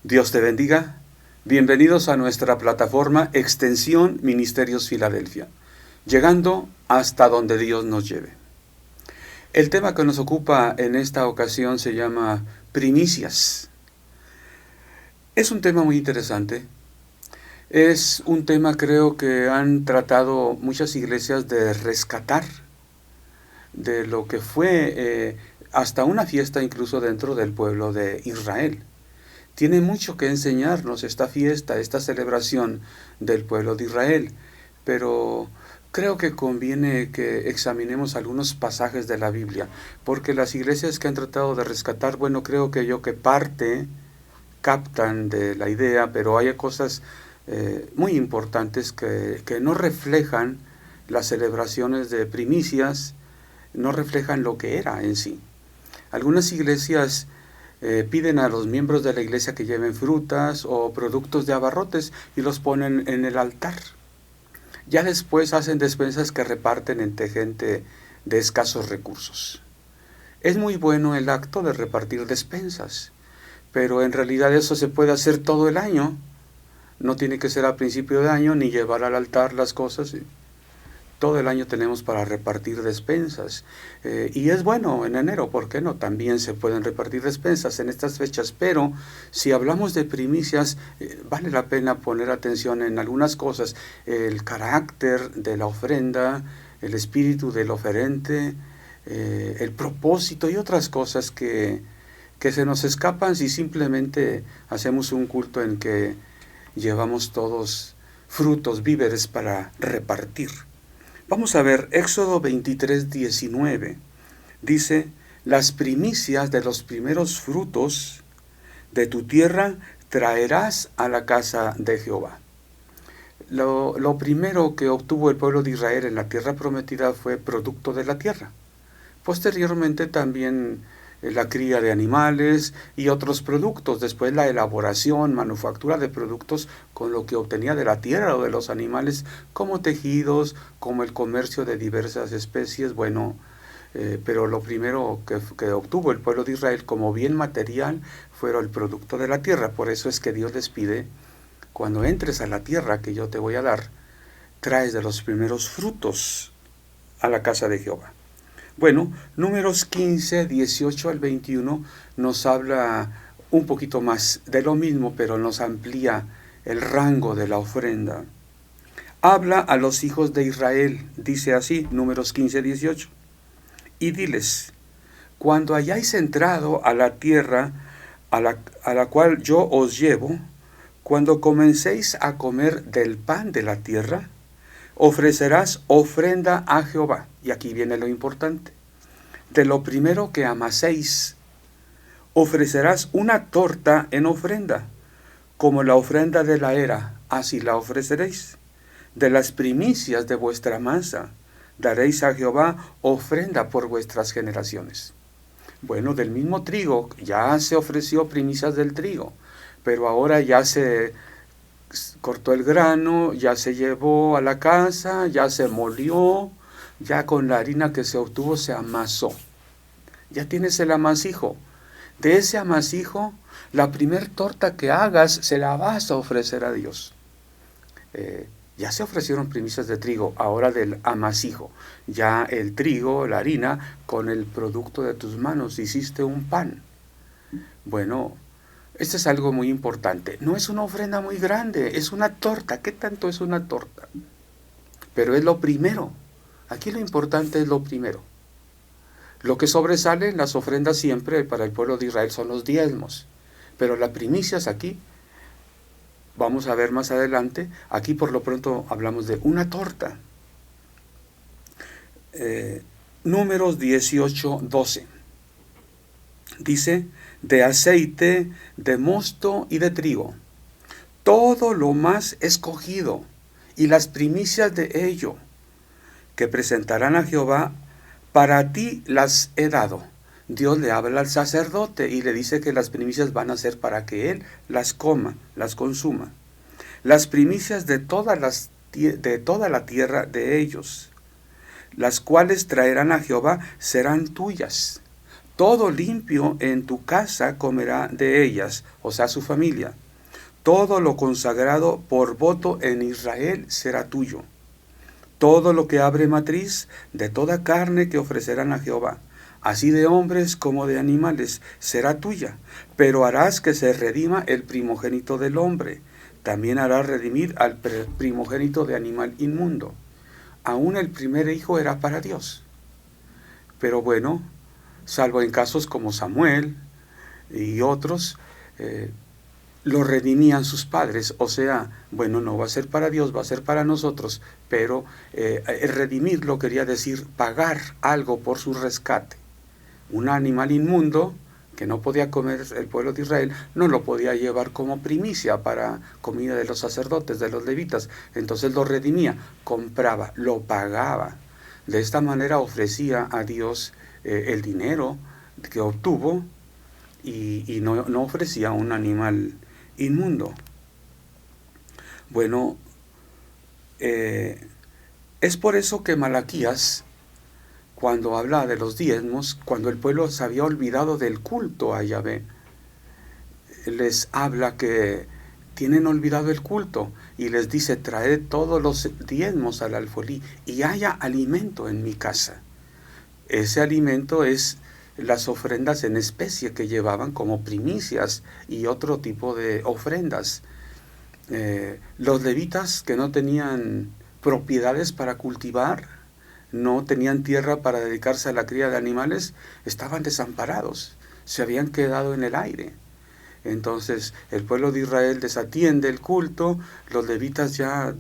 Dios te bendiga. Bienvenidos a nuestra plataforma Extensión Ministerios Filadelfia, llegando hasta donde Dios nos lleve. El tema que nos ocupa en esta ocasión se llama primicias. Es un tema muy interesante. Es un tema, creo, que han tratado muchas iglesias de rescatar de lo que fue hasta una fiesta incluso dentro del pueblo de Israel. Tiene mucho que enseñarnos esta fiesta, esta celebración del pueblo de Israel, pero creo que conviene que examinemos algunos pasajes de la Biblia, porque las iglesias que han tratado de rescatar, bueno, creo que parte captan de la idea, pero hay cosas muy importantes que no reflejan las celebraciones de primicias, no reflejan lo que era en sí. Algunas iglesias piden a los miembros de la iglesia que lleven frutas o productos de abarrotes y los ponen en el altar. Ya después hacen despensas que reparten entre gente de escasos recursos. Es muy bueno el acto de repartir despensas, pero en realidad eso se puede hacer todo el año. No tiene que ser a principio de año ni llevar al altar las cosas. Todo el año tenemos para repartir despensas. Y es bueno en enero, ¿por qué no? También se pueden repartir despensas en estas fechas, pero si hablamos de primicias, vale la pena poner atención en algunas cosas. El carácter de la ofrenda, el espíritu del oferente, el propósito y otras cosas que se nos escapan si simplemente hacemos un culto en que llevamos todos frutos, víveres para repartir. Vamos a ver Éxodo 23:19. Dice, las primicias de los primeros frutos de tu tierra traerás a la casa de Jehová. Lo primero que obtuvo el pueblo de Israel en la tierra prometida fue producto de la tierra. Posteriormente también la cría de animales y otros productos, después la elaboración, manufactura de productos con lo que obtenía de la tierra o de los animales, como tejidos, como el comercio de diversas especies, pero lo primero que obtuvo el pueblo de Israel como bien material fueron el producto de la tierra. Por eso es que Dios les pide, cuando entres a la tierra que yo te voy a dar, traes de los primeros frutos a la casa de Jehová. Bueno, Números 15, 18 al 21 nos habla un poquito más de lo mismo, pero nos amplía el rango de la ofrenda. Habla a los hijos de Israel, dice así, Números 15, 18, y diles, cuando hayáis entrado a la tierra a la cual yo os llevo, cuando comencéis a comer del pan de la tierra, ofrecerás ofrenda a Jehová. Y aquí viene lo importante. De lo primero que amaséis, ofrecerás una torta en ofrenda, como la ofrenda de la era, así la ofreceréis. De las primicias de vuestra masa, daréis a Jehová ofrenda por vuestras generaciones. Bueno, del mismo trigo, ya se ofreció primicias del trigo, pero ahora ya se cortó el grano, ya se llevó a la casa, ya se molió, ya con la harina que se obtuvo se amasó. Ya tienes el amasijo. De ese amasijo, la primer torta que hagas se la vas a ofrecer a Dios. Ya se ofrecieron primicias de trigo, ahora del amasijo. Ya el trigo, la harina, con el producto de tus manos hiciste un pan. Bueno, esto es algo muy importante. No es una ofrenda muy grande, es una torta. ¿Qué tanto es una torta? Pero es lo primero. Aquí lo importante es lo primero. Lo que sobresale en las ofrendas siempre para el pueblo de Israel son los diezmos. Pero las primicias aquí, vamos a ver más adelante, aquí por lo pronto hablamos de una torta. Números 18, 12. Dice, de aceite, de mosto y de trigo, todo lo más escogido, y las primicias de ello, que presentarán a Jehová, para ti las he dado. Dios le habla al sacerdote y le dice que las primicias van a ser para que él las coma, las consuma. Las primicias de toda la tierra de ellos, las cuales traerán a Jehová, serán tuyas. Todo limpio en tu casa comerá de ellas, o sea, su familia. Todo lo consagrado por voto en Israel será tuyo. Todo lo que abre matriz de toda carne que ofrecerán a Jehová, así de hombres como de animales, será tuya. Pero harás que se redima el primogénito del hombre. También harás redimir al primogénito de animal inmundo. Aún el primer hijo era para Dios. Pero bueno, salvo en casos como Samuel y otros, lo redimían sus padres. O sea, bueno, no va a ser para Dios, va a ser para nosotros, pero redimirlo quería decir pagar algo por su rescate. Un animal inmundo que no podía comer el pueblo de Israel, no lo podía llevar como primicia para comida de los sacerdotes, de los levitas. Entonces lo redimía, compraba, lo pagaba. De esta manera ofrecía a Dios el dinero que obtuvo y no ofrecía un animal inmundo. Bueno, es por eso que Malaquías, cuando habla de los diezmos, cuando el pueblo se había olvidado del culto a Yahvé, les habla que tienen olvidado el culto y les dice: traed todos los diezmos al alfolí y haya alimento en mi casa. Ese alimento es las ofrendas en especie que llevaban como primicias y otro tipo de ofrendas. Los levitas que no tenían propiedades para cultivar, no tenían tierra para dedicarse a la cría de animales, estaban desamparados, se habían quedado en el aire. Entonces el pueblo de Israel desatiende el culto, los levitas ya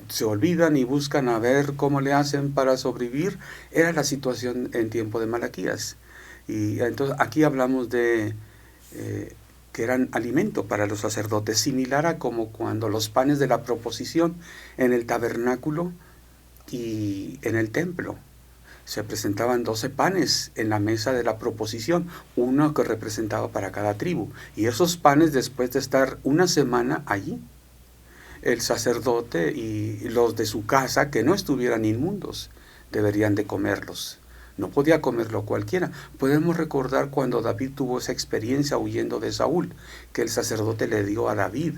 se olvidan y buscan a ver cómo le hacen para sobrevivir. Era la situación en tiempo de Malaquías. Y entonces aquí hablamos de que eran alimento para los sacerdotes, similar a como cuando los panes de la proposición en el tabernáculo y en el templo. Se presentaban 12 panes en la mesa de la proposición, uno que representaba para cada tribu. Y esos panes, después de estar una semana allí, el sacerdote y los de su casa, que no estuvieran inmundos, deberían de comerlos. No podía comerlo cualquiera. Podemos recordar cuando David tuvo esa experiencia huyendo de Saúl, que el sacerdote le dio a David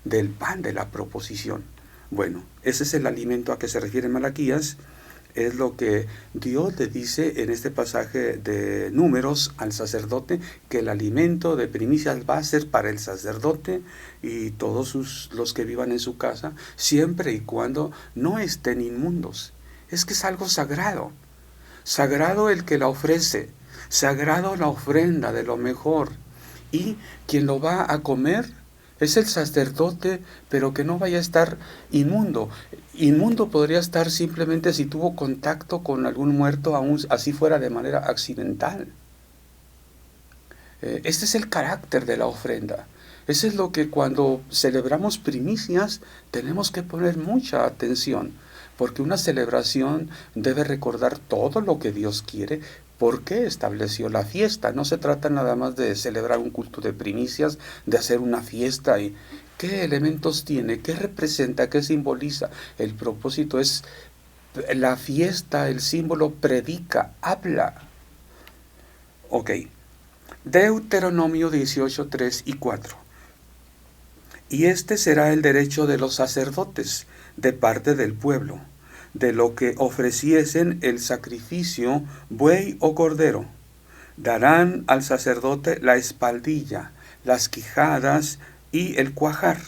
del pan de la proposición. Bueno, ese es el alimento a que se refiere Malaquías. Es lo que Dios le dice en este pasaje de Números al sacerdote, que el alimento de primicias va a ser para el sacerdote y todos los que vivan en su casa, siempre y cuando no estén inmundos. Es que es algo sagrado. Sagrado el que la ofrece, sagrado la ofrenda de lo mejor. Y quien lo va a comer es el sacerdote, pero que no vaya a estar inmundo. Inmundo podría estar simplemente si tuvo contacto con algún muerto, aún así fuera de manera accidental. Este es el carácter de la ofrenda. Eso es lo que cuando celebramos primicias tenemos que poner mucha atención, porque una celebración debe recordar todo lo que Dios quiere. ¿Por qué estableció la fiesta? No se trata nada más de celebrar un culto de primicias, de hacer una fiesta. Y ¿qué elementos tiene? ¿Qué representa? ¿Qué simboliza? El propósito es la fiesta, el símbolo predica, habla. Ok. Deuteronomio 18, 3 y 4. Y este será el derecho de los sacerdotes de parte del pueblo, de lo que ofreciesen el sacrificio, buey o cordero. Darán al sacerdote la espaldilla, las quijadas y el cuajar,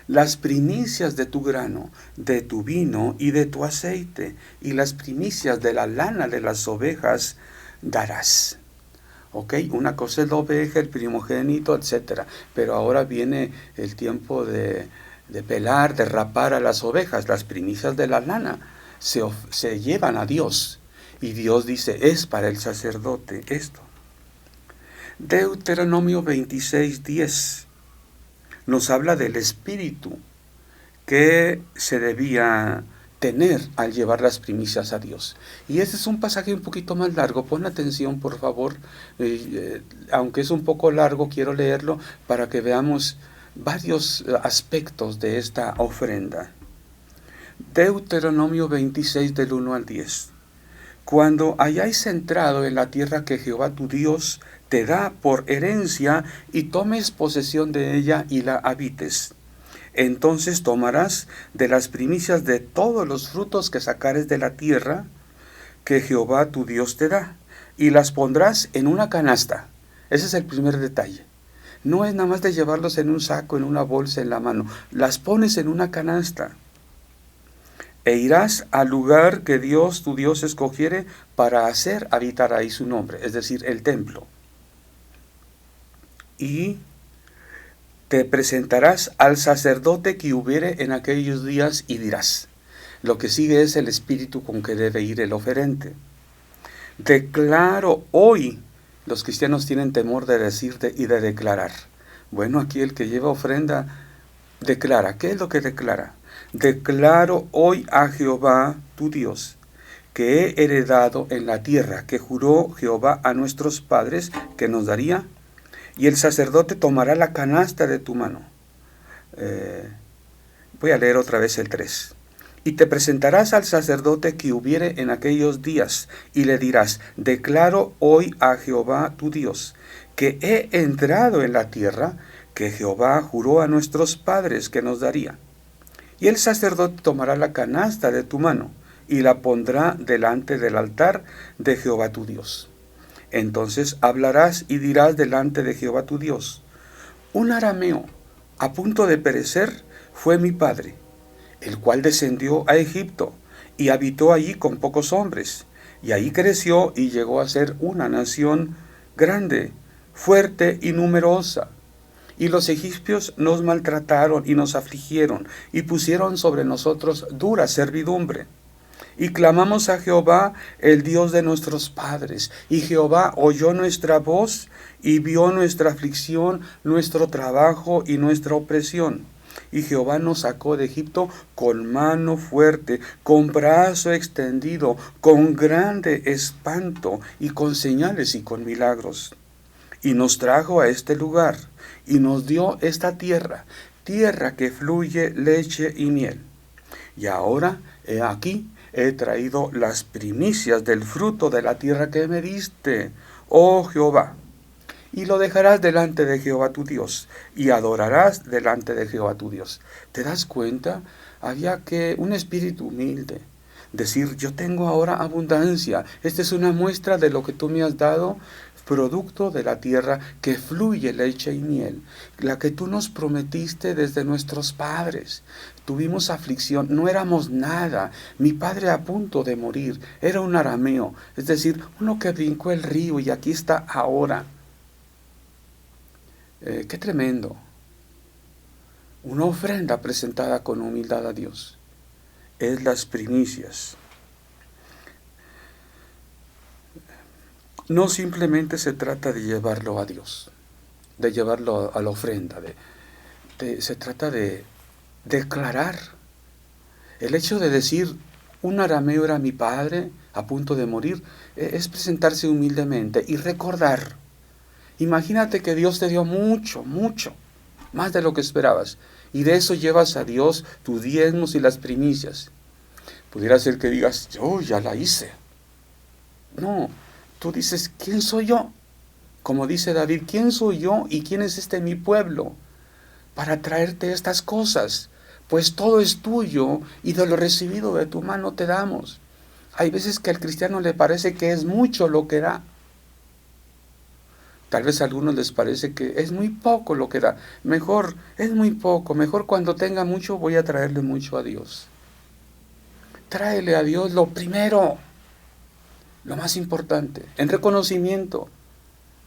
las primicias de tu grano, de tu vino y de tu aceite, y las primicias de la lana de las ovejas darás. Ok, una cosa es la oveja, el primogénito, etc. Pero ahora viene el tiempo de pelar, de rapar a las ovejas. Las primicias de la lana se llevan a Dios. Y Dios dice, es para el sacerdote esto. Deuteronomio 26, 10 nos habla del espíritu que se debía tener al llevar las primicias a Dios. Y este es un pasaje un poquito más largo. Pon atención, por favor. Aunque es un poco largo, quiero leerlo para que veamos varios aspectos de esta ofrenda. Deuteronomio 26 del 1 al 10. cuando hayáis entrado en la tierra que Jehová tu Dios te da por herencia y tomes posesión de ella y la habites. Entonces tomarás de las primicias de todos los frutos que sacares de la tierra que Jehová tu Dios te da, y las pondrás en una canasta. Ese es el primer detalle. No es nada más de llevarlos en un saco, en una bolsa, en la mano. Las pones en una canasta. E irás al lugar que Dios, tu Dios, escogiere para hacer habitar ahí su nombre, es decir, el templo. Y te presentarás al sacerdote que hubiere en aquellos días y dirás. Lo que sigue es el espíritu con que debe ir el oferente. Declaro hoy. Los cristianos tienen temor de decirte y de declarar. Bueno, aquí el que lleva ofrenda declara. ¿Qué es lo que declara? Declaro hoy a Jehová tu Dios, que he heredado en la tierra que juró Jehová a nuestros padres que nos daría, y el sacerdote tomará la canasta de tu mano. Voy a leer otra vez el 3. Y te presentarás al sacerdote que hubiere en aquellos días, y le dirás, declaro hoy a Jehová tu Dios, que he entrado en la tierra que Jehová juró a nuestros padres que nos daría. Y el sacerdote tomará la canasta de tu mano, y la pondrá delante del altar de Jehová tu Dios. Entonces hablarás y dirás delante de Jehová tu Dios, un arameo a punto de perecer fue mi padre, el cual descendió a Egipto y habitó allí con pocos hombres, y ahí creció y llegó a ser una nación grande, fuerte y numerosa. Y los egipcios nos maltrataron y nos afligieron, y pusieron sobre nosotros dura servidumbre. Y clamamos a Jehová, el Dios de nuestros padres, y Jehová oyó nuestra voz, y vio nuestra aflicción, nuestro trabajo y nuestra opresión. Y Jehová nos sacó de Egipto con mano fuerte, con brazo extendido, con grande espanto, y con señales y con milagros. Y nos trajo a este lugar, y nos dio esta tierra, tierra que fluye leche y miel. Y ahora, he aquí, he traído las primicias del fruto de la tierra que me diste, oh Jehová. Y lo dejarás delante de Jehová tu Dios, y adorarás delante de Jehová tu Dios. ¿Te das cuenta? Había que un espíritu humilde, decir, yo tengo ahora abundancia, esta es una muestra de lo que tú me has dado, producto de la tierra que fluye leche y miel, la que tú nos prometiste desde nuestros padres. Tuvimos aflicción, no éramos nada, mi padre a punto de morir, era un arameo, es decir, uno que brincó el río y aquí está ahora. Qué tremendo. Una ofrenda presentada con humildad a Dios. Es las primicias. No simplemente se trata de llevarlo a Dios, de llevarlo a la ofrenda. Se trata de declarar. El hecho de decir, un arameo era mi padre a punto de morir, es presentarse humildemente y recordar. Imagínate que Dios te dio mucho, mucho, más de lo que esperabas. Y de eso llevas a Dios tus diezmos y las primicias. Pudiera ser que digas, yo ya la hice. No, tú dices, ¿quién soy yo? Como dice David, ¿quién soy yo y quién es este mi pueblo para traerte estas cosas? Pues todo es tuyo y de lo recibido de tu mano te damos. Hay veces que al cristiano le parece que es mucho lo que da. Tal vez a algunos les parece que es muy poco lo que da. Mejor, es muy poco. Mejor cuando tenga mucho voy a traerle mucho a Dios. Tráele a Dios lo primero, lo más importante, en reconocimiento,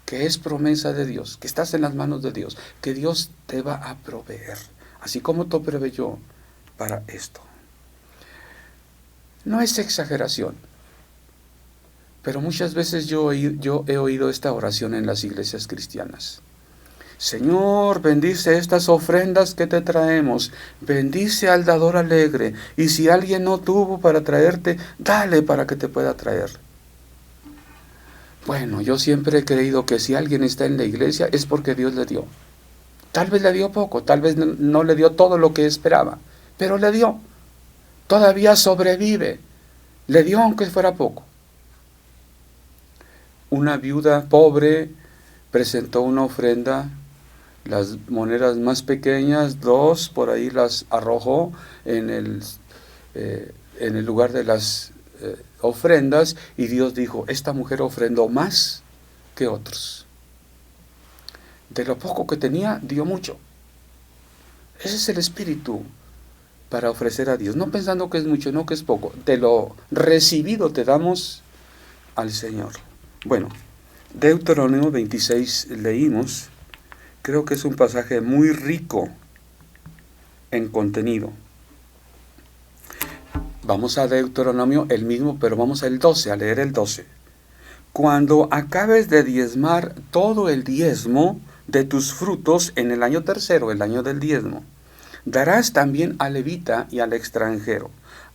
que es promesa de Dios, que estás en las manos de Dios, que Dios te va a proveer, así como te proveyó para esto. No es exageración. Pero muchas veces yo he oído esta oración en las iglesias cristianas. Señor, bendice estas ofrendas que te traemos, bendice al dador alegre, y si alguien no tuvo para traerte, dale para que te pueda traer. Bueno, yo siempre he creído que si alguien está en la iglesia es porque Dios le dio. Tal vez le dio poco, tal vez no le dio todo lo que esperaba, pero le dio. Todavía sobrevive, le dio aunque fuera poco. una viuda pobre presentó una ofrenda, las monedas más pequeñas, 2, por ahí las arrojó en el lugar de las ofrendas, y Dios dijo, esta mujer ofrendó más que otros. De lo poco que tenía, dio mucho. Ese es el espíritu para ofrecer a Dios, no pensando que es mucho, no que es poco. De lo recibido te damos al Señor. Bueno, Deuteronomio 26 leímos, creo que es un pasaje muy rico en contenido. Vamos a Deuteronomio el mismo, pero vamos al 12, a leer el 12. Cuando acabes de diezmar todo el diezmo de tus frutos en el año tercero, el año del diezmo, darás también al levita y al extranjero,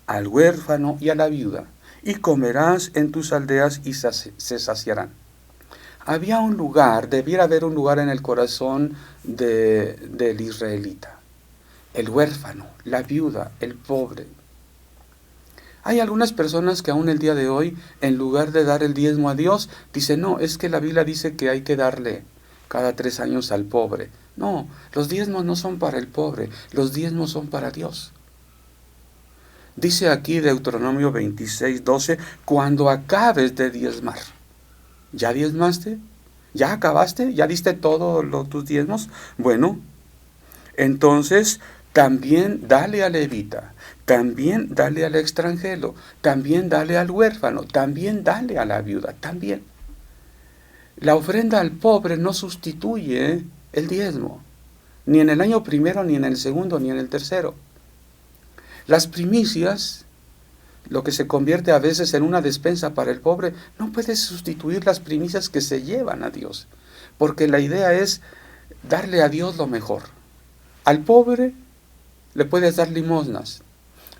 al huérfano y a la viuda, y comerás en tus aldeas y se saciarán. Había un lugar, debiera haber un lugar en el corazón del israelita. El huérfano, la viuda, el pobre. Hay algunas personas que aún el día de hoy, en lugar de dar el diezmo a Dios, dicen, no, es que la Biblia dice que hay que darle cada 3 años al pobre. No, los diezmos no son para el pobre, los diezmos son para Dios. Dice aquí Deuteronomio 26, 12, cuando acabes de diezmar. ¿Ya diezmaste? ¿Ya acabaste? ¿Ya diste todos tus diezmos? Bueno, entonces también dale al levita, también dale al extranjero, también dale al huérfano, también dale a la viuda, también. La ofrenda al pobre no sustituye el diezmo, ni en el año primero, ni en el segundo, ni en el tercero. Las primicias, lo que se convierte a veces en una despensa para el pobre, no puede sustituir las primicias que se llevan a Dios, porque la idea es darle a Dios lo mejor. Al pobre le puedes dar limosnas,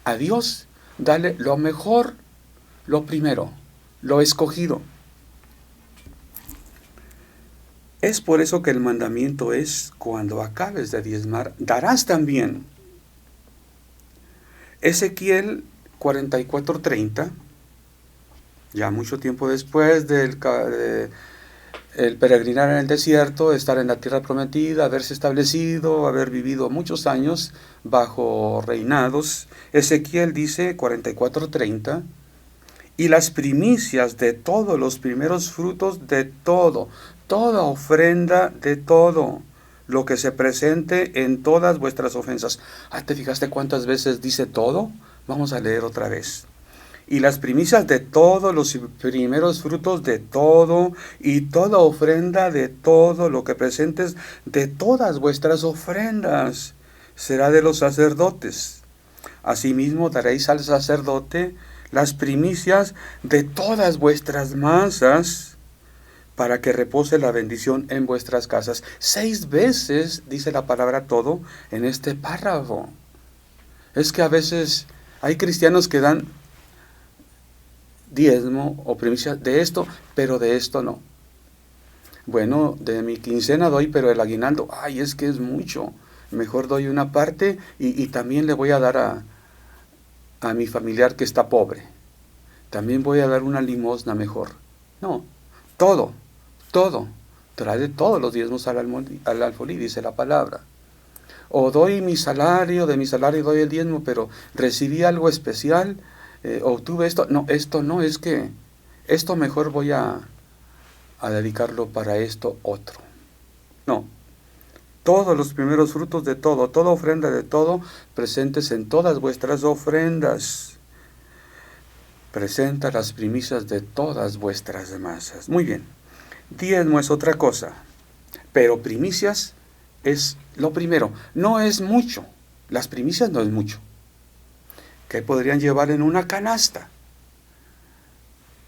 a Dios dale lo mejor, lo primero, lo escogido. Es por eso que el mandamiento es, cuando acabes de diezmar, darás también. Ezequiel 44:30, ya mucho tiempo después del el peregrinar en el desierto, estar en la tierra prometida, haberse establecido, haber vivido muchos años bajo reinados, Ezequiel dice 44:30, y las primicias de todos los primeros frutos de todo, toda ofrenda de todo, lo que se presente en todas vuestras ofensas. ¿Te fijaste cuántas veces dice todo? Vamos a leer otra vez. Y las primicias de todos los primeros frutos de todo, y toda ofrenda de todo lo que presentes de todas vuestras ofrendas, será de los sacerdotes. Asimismo daréis al sacerdote las primicias de todas vuestras masas, para que repose la bendición en vuestras casas. 6 veces dice la palabra todo en este párrafo. Es que a veces hay cristianos que dan diezmo o primicia de esto, pero de esto no. Bueno, de mi quincena doy, pero el aguinaldo, es que es mucho. Mejor doy una parte y también le voy a dar a mi familiar que está pobre. También voy a dar una limosna mejor. No, todo. Trae de todos los diezmos al alfolí, dice la palabra. O doy mi salario, de mi salario doy el diezmo, pero recibí algo especial, obtuve esto. No, esto no, es que esto mejor voy a dedicarlo para esto otro. No, todos los primeros frutos de todo, toda ofrenda de todo, presentes en todas vuestras ofrendas. Presenta las primicias de todas vuestras masas. Muy bien. Diezmo es otra cosa, pero primicias es lo primero. No es mucho, las primicias no es mucho. ¿Qué podrían llevar en una canasta?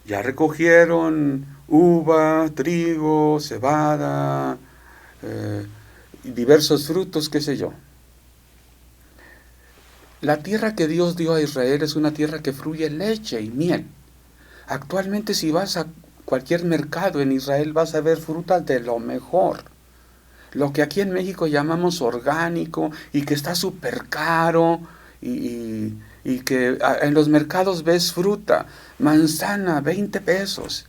Ya recogieron uva, trigo, cebada, diversos frutos, qué sé yo. La tierra que Dios dio a Israel es una tierra que fluye leche y miel. Actualmente, si vas a cualquier mercado en Israel, vas a ver frutas de lo mejor. Lo que aquí en México llamamos orgánico y que está súper caro, y que en los mercados ves fruta, manzana, 20 pesos.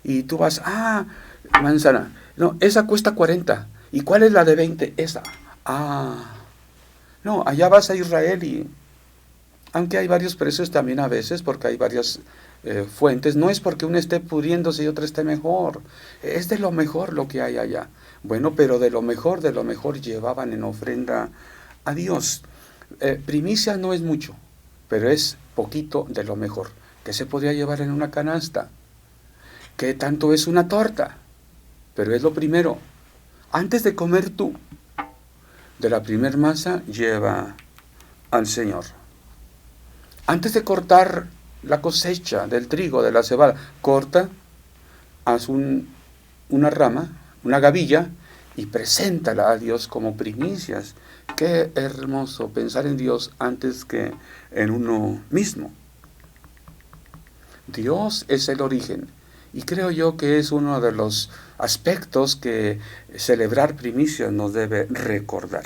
y tú vas, manzana, no, esa cuesta 40. ¿Y cuál es la de 20? Esa. No, allá vas a Israel y aunque hay varios precios también a veces, porque hay varias fuentes, no es porque una esté pudriéndose y otra esté mejor, es de lo mejor lo que hay allá. Bueno, pero de lo mejor llevaban en ofrenda a Dios. Primicia no es mucho, pero es poquito de lo mejor. ¿Qué se podría llevar en una canasta? ¿Qué tanto es una torta? Pero es lo primero. Antes de comer tú, de la primer masa, lleva al Señor. Antes de cortar la cosecha del trigo, de la cebada, corta, haz una rama, una gavilla, y preséntala a Dios como primicias. Qué hermoso pensar en Dios antes que en uno mismo. Dios es el origen, y creo yo que es uno de los aspectos que celebrar primicias nos debe recordar.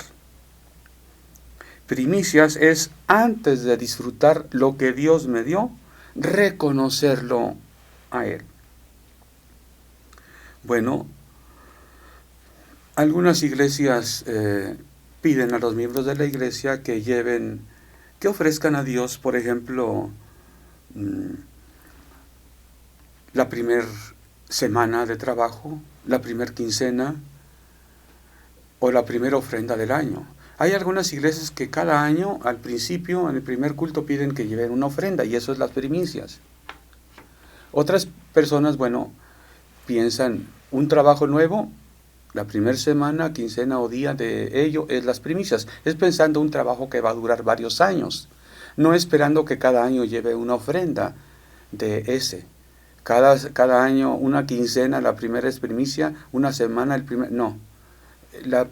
Primicias es, antes de disfrutar lo que Dios me dio, reconocerlo a Él. Bueno, algunas iglesias piden a los miembros de la iglesia que ofrezcan a Dios, por ejemplo, la primera semana de trabajo, la primera quincena o la primera ofrenda del año. Hay algunas iglesias que cada año, al principio, en el primer culto, piden que lleven una ofrenda, y eso es las primicias. Otras personas, piensan un trabajo nuevo, la primera semana, quincena o día de ello es las primicias. Es pensando un trabajo que va a durar varios años, no esperando que cada año lleve una ofrenda de ese. Cada año una quincena, la primera es primicia, una semana el primer... No.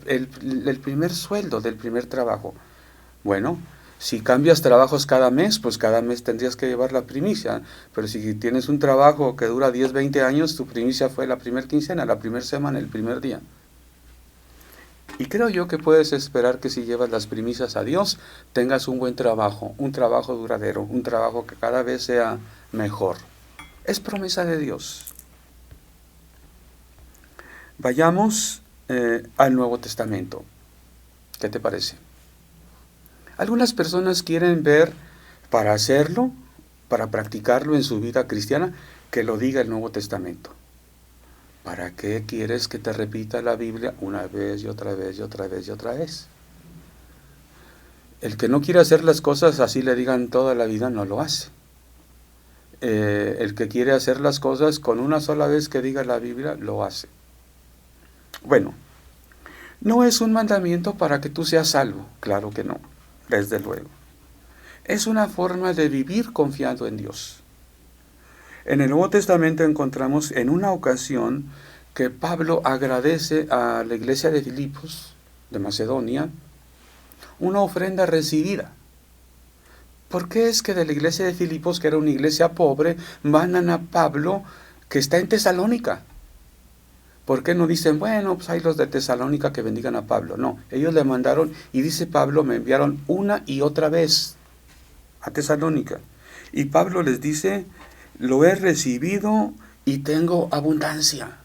El primer sueldo del primer trabajo. Bueno, si cambias trabajos cada mes, pues cada mes tendrías que llevar la primicia. Pero si tienes un trabajo que dura 10, 20 años, tu primicia fue la primera quincena, la primera semana, el primer día. Y creo yo que puedes esperar que si llevas las primicias a Dios, tengas un buen trabajo, un trabajo duradero, un trabajo que cada vez sea mejor. Es promesa de Dios. Vayamos al Nuevo Testamento. ¿Qué te parece? Algunas personas quieren ver, para hacerlo, para practicarlo en su vida cristiana, que lo diga el Nuevo Testamento. ¿Para qué quieres que te repita la Biblia una vez y otra vez y otra vez y otra vez? El que no quiere hacer las cosas así le digan toda la vida, no lo hace. El que quiere hacer las cosas con una sola vez que diga la Biblia, lo hace. Bueno, no es un mandamiento para que tú seas salvo, claro que no, desde luego. Es una forma de vivir confiando en Dios. En el Nuevo Testamento encontramos en una ocasión que Pablo agradece a la iglesia de Filipos, de Macedonia, una ofrenda recibida. ¿Por qué es que de la iglesia de Filipos, que era una iglesia pobre, mandan a Pablo, que está en Tesalónica? ¿Por qué no dicen, pues hay los de Tesalónica que bendigan a Pablo? No, ellos le mandaron, y dice Pablo, me enviaron una y otra vez a Tesalónica. Y Pablo les dice, lo he recibido y tengo abundancia.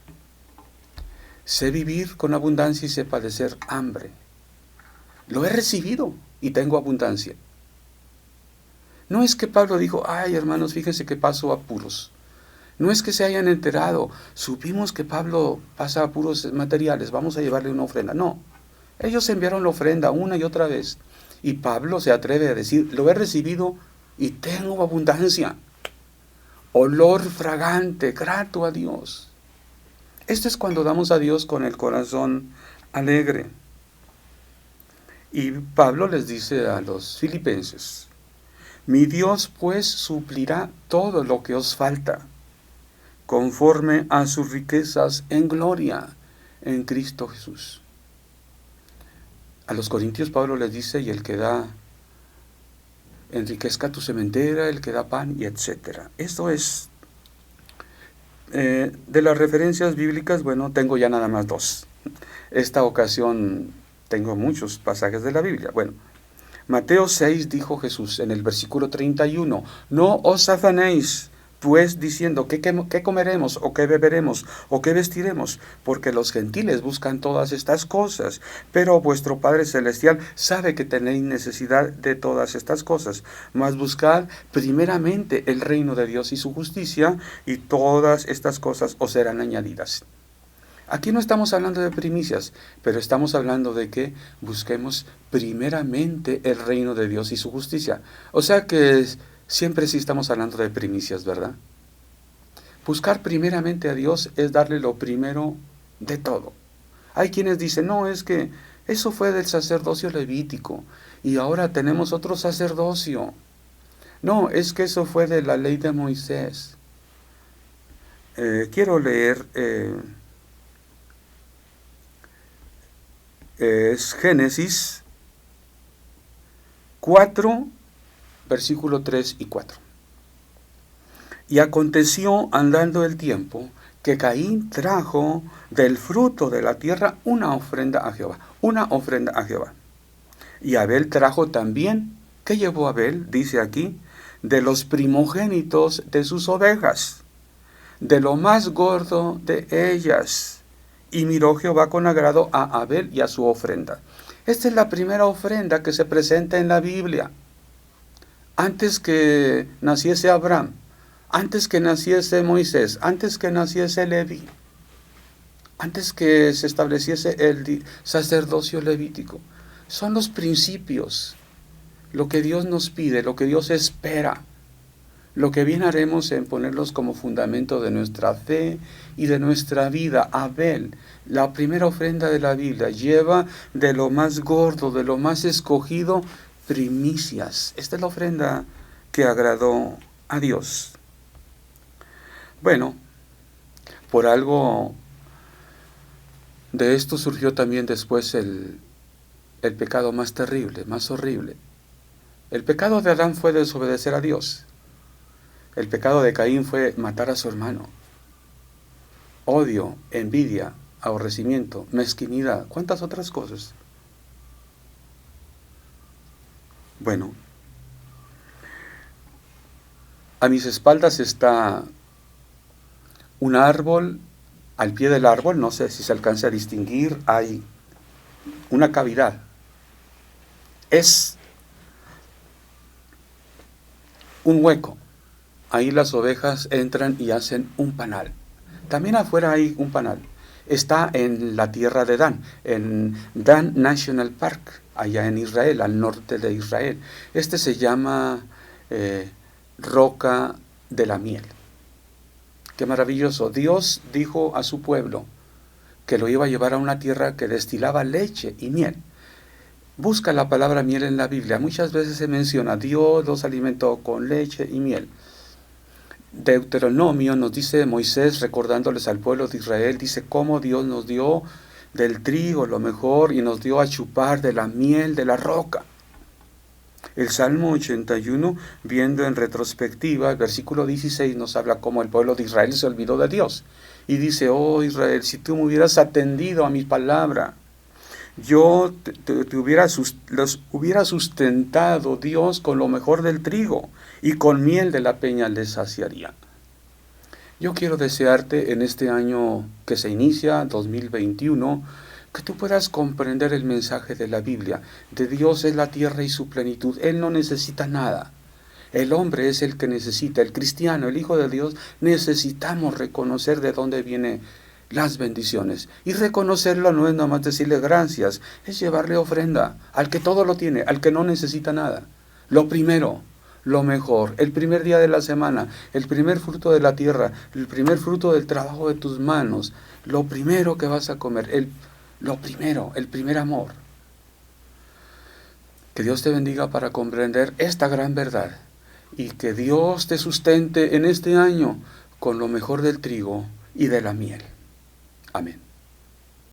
Sé vivir con abundancia y sé padecer hambre. Lo he recibido y tengo abundancia. No es que Pablo dijo, ay hermanos, fíjense que paso apuros. No es que se hayan enterado, supimos que Pablo pasa apuros materiales, vamos a llevarle una ofrenda. No, ellos enviaron la ofrenda una y otra vez. Y Pablo se atreve a decir, lo he recibido y tengo abundancia. Olor fragante, grato a Dios. Esto es cuando damos a Dios con el corazón alegre. Y Pablo les dice a los filipenses, mi Dios pues suplirá todo lo que os falta, conforme a sus riquezas en gloria en Cristo Jesús. A los corintios Pablo les dice, y el que da, enriquezca tu sementera, el que da pan, y etcétera. Esto es, de las referencias bíblicas, tengo ya nada más 2. Esta ocasión tengo muchos pasajes de la Biblia. Mateo 6 dijo Jesús en el versículo 31, no os afanéis pues diciendo, ¿qué comeremos, o qué beberemos, o qué vestiremos? Porque los gentiles buscan todas estas cosas, pero vuestro Padre Celestial sabe que tenéis necesidad de todas estas cosas. Mas buscad primeramente el reino de Dios y su justicia, y todas estas cosas os serán añadidas. Aquí no estamos hablando de primicias, pero estamos hablando de que busquemos primeramente el reino de Dios y su justicia. O sea que siempre sí estamos hablando de primicias, ¿verdad? Buscar primeramente a Dios es darle lo primero de todo. Hay quienes dicen, no, es que eso fue del sacerdocio levítico y ahora tenemos otro sacerdocio. No, es que eso fue de la ley de Moisés. Quiero leer... es Génesis 4, versículo 3 y 4. Y aconteció andando el tiempo que Caín trajo del fruto de la tierra una ofrenda a Jehová. Y Abel trajo también, ¿qué llevó Abel? Dice aquí, de los primogénitos de sus ovejas, de lo más gordo de ellas. Y miró Jehová con agrado a Abel y a su ofrenda. Esta es la primera ofrenda que se presenta en la Biblia. Antes que naciese Abraham, antes que naciese Moisés, antes que naciese Leví, antes que se estableciese el sacerdocio levítico. Son los principios, lo que Dios nos pide, lo que Dios espera. Lo que bien haremos en ponerlos como fundamento de nuestra fe y de nuestra vida. Abel, la primera ofrenda de la Biblia, lleva de lo más gordo, de lo más escogido, primicias. Esta es la ofrenda que agradó a Dios. Bueno, por algo de esto surgió también después el pecado más terrible, más horrible. El pecado de Adán fue desobedecer a Dios. El pecado de Caín fue matar a su hermano. Odio, envidia, aborrecimiento, mezquinidad, ¿cuántas otras cosas? Bueno, a mis espaldas está un árbol. Al pie del árbol, no sé si se alcanza a distinguir, hay una cavidad. Es un hueco. Ahí las ovejas entran y hacen un panal. También afuera hay un panal. Está en la tierra de Dan, en Dan National Park, allá en Israel, al norte de Israel. Este se llama Roca de la Miel. Qué maravilloso. Dios dijo a su pueblo que lo iba a llevar a una tierra que destilaba leche y miel. Busca la palabra miel en la Biblia. Muchas veces se menciona, Dios los alimentó con leche y miel. Deuteronomio nos dice, Moisés recordándoles al pueblo de Israel, dice cómo Dios nos dio del trigo lo mejor y nos dio a chupar de la miel de la roca. El Salmo 81, viendo en retrospectiva, el versículo 16 nos habla cómo el pueblo de Israel se olvidó de Dios. Y dice, oh Israel, si tú me hubieras atendido a mi palabra, yo los hubiera sustentado, Dios, con lo mejor del trigo, y con miel de la peña les saciaría. Yo quiero desearte en este año que se inicia, 2021, que tú puedas comprender el mensaje de la Biblia. De Dios es la tierra y su plenitud. Él no necesita nada. El hombre es el que necesita. El cristiano, el Hijo de Dios, necesitamos reconocer de dónde vienen las bendiciones. Y reconocerlo no es nada más decirle gracias, es llevarle ofrenda al que todo lo tiene, al que no necesita nada. Lo primero, lo mejor, el primer día de la semana, el primer fruto de la tierra, el primer fruto del trabajo de tus manos, lo primero que vas a comer, el primer amor. Que Dios te bendiga para comprender esta gran verdad y que Dios te sustente en este año con lo mejor del trigo y de la miel. Amén.